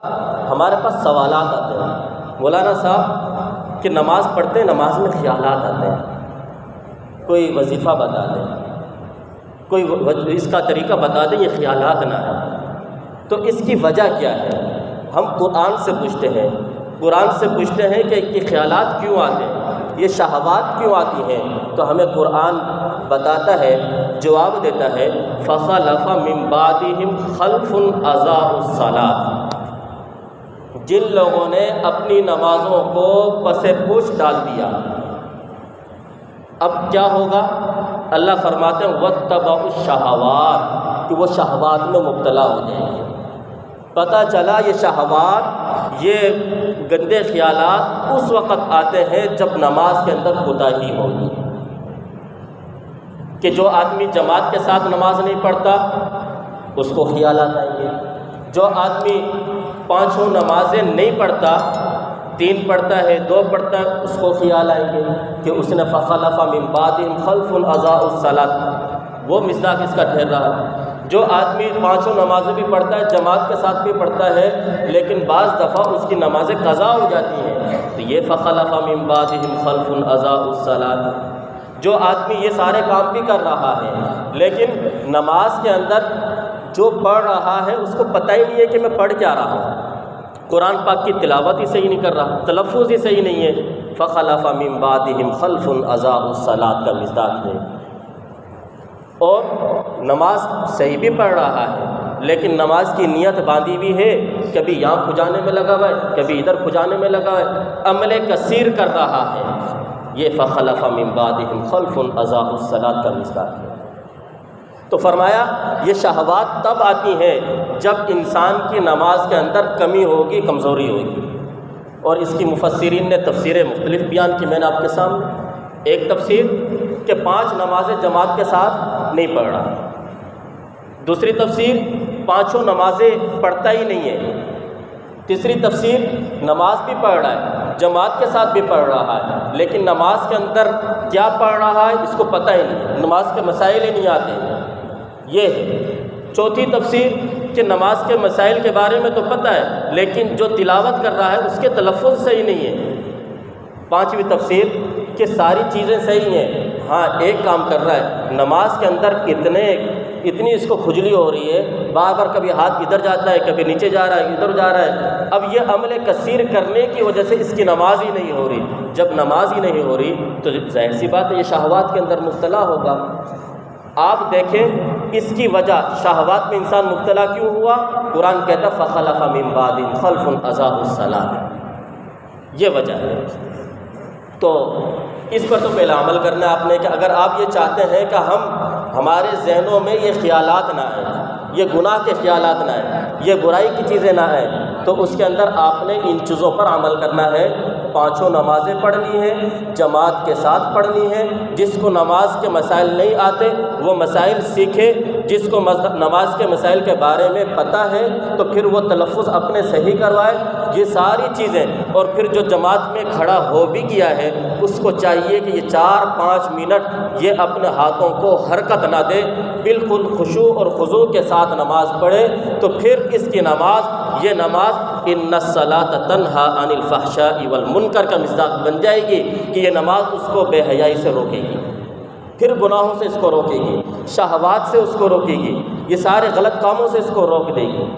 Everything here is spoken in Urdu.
ہمارے پاس سوالات آتے ہیں مولانا صاحب کہ نماز پڑھتے ہیں، نماز میں خیالات آتے ہیں، کوئی وظیفہ بتا دیں، کوئی اس کا طریقہ بتا دیں، یہ خیالات نہ آئیں۔ تو اس کی وجہ کیا ہے؟ ہم قرآن سے پوچھتے ہیں، قرآن سے پوچھتے ہیں کہ یہ خیالات کیوں آتے ہیں، یہ شہوات کیوں آتی ہیں؟ تو ہمیں قرآن بتاتا ہے، جواب دیتا ہے، فَخَلَفَ مِن بَعْدِهِمْ خَلْفٌ أَضَاعُوا الصَّلَاةَ، جن لوگوں نے اپنی نمازوں کو پس پوچھ ڈال دیا، اب کیا ہوگا؟ اللہ فرماتے ہیں وَاتَّبَعُوا الشَّهَوَاتِ، کہ وہ شہوات میں مبتلا ہو جائیں گے۔ پتہ چلا یہ شہوات، یہ گندے خیالات اس وقت آتے ہیں جب نماز کے اندر کوتاہی ہوگی، کہ جو آدمی جماعت کے ساتھ نماز نہیں پڑھتا اس کو خیالات آئیں گے، جو آدمی 5 نمازیں نہیں پڑھتا، 3 پڑھتا ہے، 2 پڑھتا ہے، اس کو خیال آئیں گے کہ اس نے فخلف من بعدہم خلف اضاعوا الصلاۃ، وہ مصداق اس کا ٹھہر رہا ہے۔ جو آدمی 5 نمازیں بھی پڑھتا ہے، جماعت کے ساتھ بھی پڑھتا ہے، لیکن بعض دفعہ اس کی نمازیں قضا ہو جاتی ہیں، تو یہ فخلف من بعدہم خلف اضاعوا الصلاۃ۔ جو آدمی یہ سارے کام بھی کر رہا ہے لیکن نماز کے اندر جو پڑھ رہا ہے اس کو پتہ ہی نہیں ہے کہ میں پڑھ کیا رہا ہوں، قرآن پاک کی تلاوت ہی صحیح نہیں کر رہا، تلفظ ہی صحیح نہیں ہے، فخلف من بعدہم خلف اضاعوا الصلاۃ کا مصداق ہے۔ اور نماز صحیح بھی پڑھ رہا ہے لیکن نماز کی نیت باندھی بھی ہے، کبھی یہاں کھجانے میں لگا ہوا ہے، کبھی ادھر کھجانے میں لگا ہے، عمل کثیر کر رہا ہے، یہ فخلف من بعدہم خلف اضاعوا الصلاۃ کا مصداق ہے۔ تو فرمایا یہ شہوات تب آتی ہیں جب انسان کی نماز کے اندر کمی ہوگی، کمزوری ہوگی، اور اس کی مفسرین نے تفسیریں مختلف بیان کی۔ میں نے آپ کے سامنے ایک تفسیر کہ 5 نمازیں جماعت کے ساتھ نہیں پڑھ رہا، دوسری تفسیر 5 نمازیں پڑھتا ہی نہیں ہے، تیسری تفسیر نماز بھی پڑھ رہا ہے، جماعت کے ساتھ بھی پڑھ رہا ہے، لیکن نماز کے اندر کیا پڑھ رہا ہے اس کو پتہ ہی نہیں، نماز کے مسائل ہی نہیں آتے، یہ ہے۔ چوتھی تفسیر کہ نماز کے مسائل کے بارے میں تو پتہ ہے لیکن جو تلاوت کر رہا ہے اس کے تلفظ صحیح نہیں ہے۔ پانچویں تفسیر کہ ساری چیزیں صحیح ہیں، ہاں ایک کام کر رہا ہے، نماز کے اندر اتنی اس کو کھجلی ہو رہی ہے، بار بار کبھی ہاتھ ادھر جاتا ہے، کبھی نیچے جا رہا ہے، ادھر جا رہا ہے، اب یہ عمل کثیر کرنے کی وجہ سے اس کی نماز ہی نہیں ہو رہی۔ جب نماز ہی نہیں ہو رہی تو ظاہر سی بات ہے یہ شہوات کے اندر مبتلا ہوگا۔ آپ دیکھیں اس کی وجہ شہوات میں انسان مبتلا کیوں ہوا؟ قرآن کہتا فخلف من بعدہم خلف اضاعوا الصلاۃ، یہ وجہ ہے۔ تو اس پر تو پہلا عمل کرنا ہے آپ نے کہ اگر آپ یہ چاہتے ہیں کہ ہمارے ذہنوں میں یہ خیالات نہ آئیں، یہ گناہ کے خیالات نہ آئیں، یہ برائی کی چیزیں نہ آئیں، تو اس کے اندر آپ نے ان چیزوں پر عمل کرنا ہے۔ 5 نمازیں پڑھنی ہیں، جماعت کے ساتھ پڑھنی ہے، جس کو نماز کے مسائل نہیں آتے وہ مسائل سیکھے، جس کو نماز کے مسائل کے بارے میں پتہ ہے تو پھر وہ تلفظ اپنے صحیح کروائے، یہ ساری چیزیں۔ اور پھر جو جماعت میں کھڑا ہو بھی گیا ہے اس کو چاہیے کہ یہ 4-5 منٹ یہ اپنے ہاتھوں کو حرکت نہ دے، بالکل خشوع اور خضوع کے ساتھ نماز پڑھے، تو پھر اس کی نماز، یہ نماز ان الصلاۃ تنہی عن الفحشاء والمنکر کا مصداق بن جائے گی کہ یہ نماز اس کو بے حیائی سے روکے گی، پھر گناہوں سے اس کو روکے گی، شہوات سے اس کو روکے گی، یہ سارے غلط کاموں سے اس کو روک دے گی۔